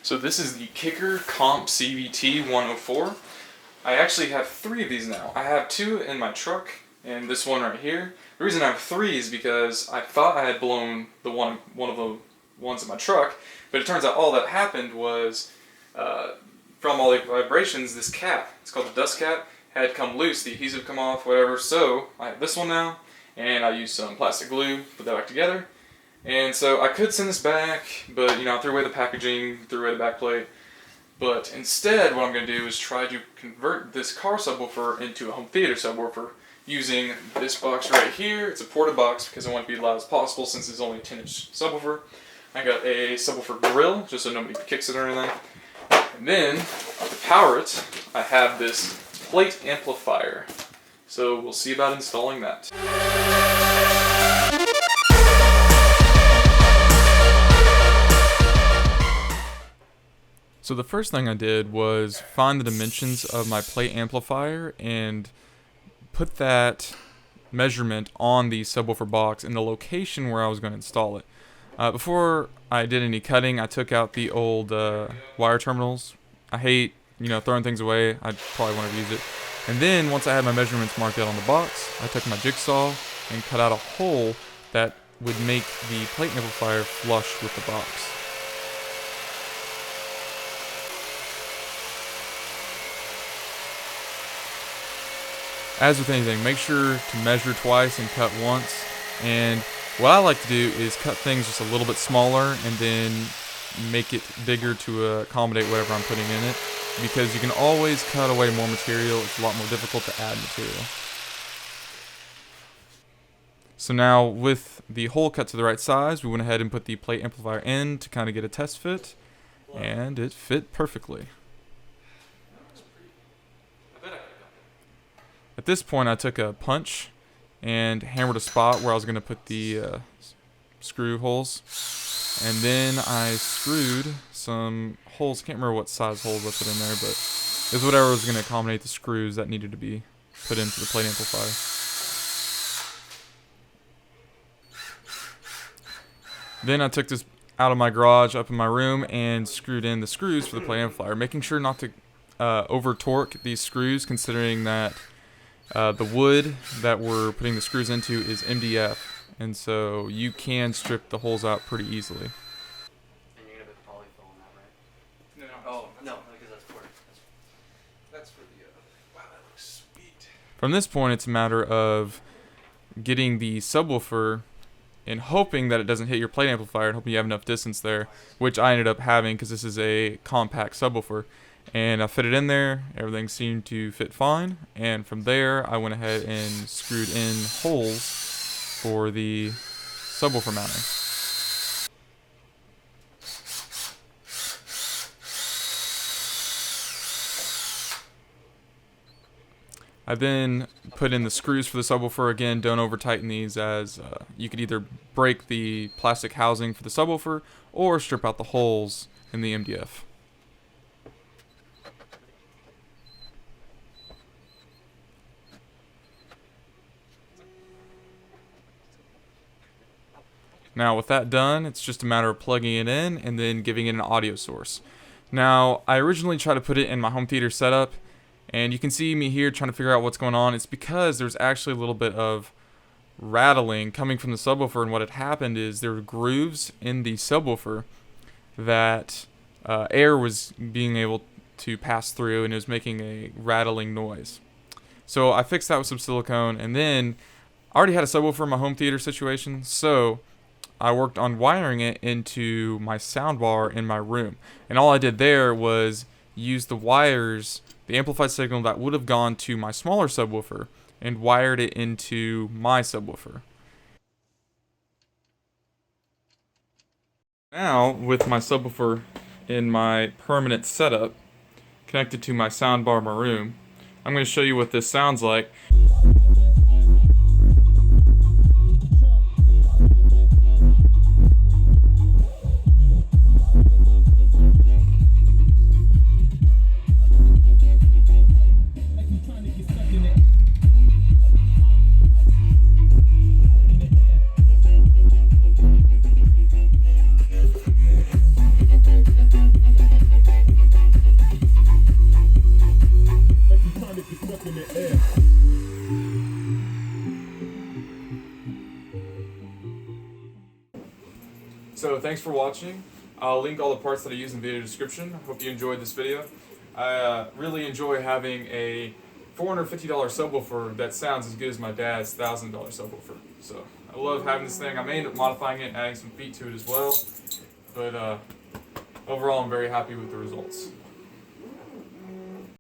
So this is the Kicker CompVT 104. I actually have 3 of these now. I have 2 in my truck and this one right here. The reason I have 3 is because I thought I had blown the one of the ones in my truck, but it turns out all that happened was from all the vibrations, this cap, it's called the dust cap, had come loose, the adhesive come off, whatever. So I have this one now, and I used some plastic glue, put that back together. And so I could send this back, but I threw away the packaging, threw away the back plate. But instead, what I'm going to do is try to convert this car subwoofer into a home theater subwoofer using this box right here. It's a porta box because I want it to be as loud as possible since it's only a 10-inch subwoofer. I got a subwoofer grill just so nobody kicks it or anything. And then, to power it, I have this plate amplifier. So we'll see about installing that. So the first thing I did was find the dimensions of my plate amplifier and put that measurement on the subwoofer box in the location where I was going to install it. Before I did any cutting, I took out the old wire terminals. I hate, throwing things away. I probably want to use it. And then once I had my measurements marked out on the box, I took my jigsaw and cut out a hole that would make the plate amplifier flush with the box. As with anything, make sure to measure twice and cut once. And what I like to do is cut things just a little bit smaller and then make it bigger to accommodate whatever I'm putting in it, because you can always cut away more material. It's a lot more difficult to add material. So now with the hole cut to the right size, we went ahead and put the plate amplifier in to kind of get a test fit, and it fit perfectly. At this point, I took a punch and hammered a spot where I was going to put the screw holes. And then I screwed some holes. Can't remember what size holes I put in there, but it was whatever was going to accommodate the screws that needed to be put into the plate amplifier. Then I took this out of my garage up in my room and screwed in the screws for the plate amplifier, making sure not to over torque these screws, considering that the wood that we're putting the screws into is MDF, and so you can strip the holes out pretty easily. And you're gonna put polyfill on that, right? No. Oh, no, because that's for That's for the wow, that looks sweet. From this point, it's a matter of getting the subwoofer and hoping that it doesn't hit your plate amplifier and hoping you have enough distance there, which I ended up having because this is a compact subwoofer. And I fit it in there, everything seemed to fit fine, and from there I went ahead and screwed in holes for the subwoofer mounting. I then put in the screws for the subwoofer. Again, don't over tighten these, as you could either break the plastic housing for the subwoofer or strip out the holes in the MDF. Now with that done, it's just a matter of plugging it in and then giving it an audio source. Now, I originally tried to put it in my home theater setup, and you can see me here trying to figure out what's going on. It's because there's actually a little bit of rattling coming from the subwoofer, and what had happened is there were grooves in the subwoofer that air was being able to pass through, and it was making a rattling noise. So I fixed that with some silicone, and then I already had a subwoofer in my home theater situation, so I worked on wiring it into my soundbar in my room. And all I did there was use the wires, the amplified signal that would have gone to my smaller subwoofer, and wired it into my subwoofer. Now, with my subwoofer in my permanent setup, connected to my soundbar in my room, I'm going to show you what this sounds like. So thanks for watching. I'll link all the parts that I use in the video description. Hope you enjoyed this video. I really enjoy having a $450 subwoofer that sounds as good as my dad's $1,000 subwoofer. So I love having this thing. I may end up modifying it and adding some feet to it as well. But overall, I'm very happy with the results.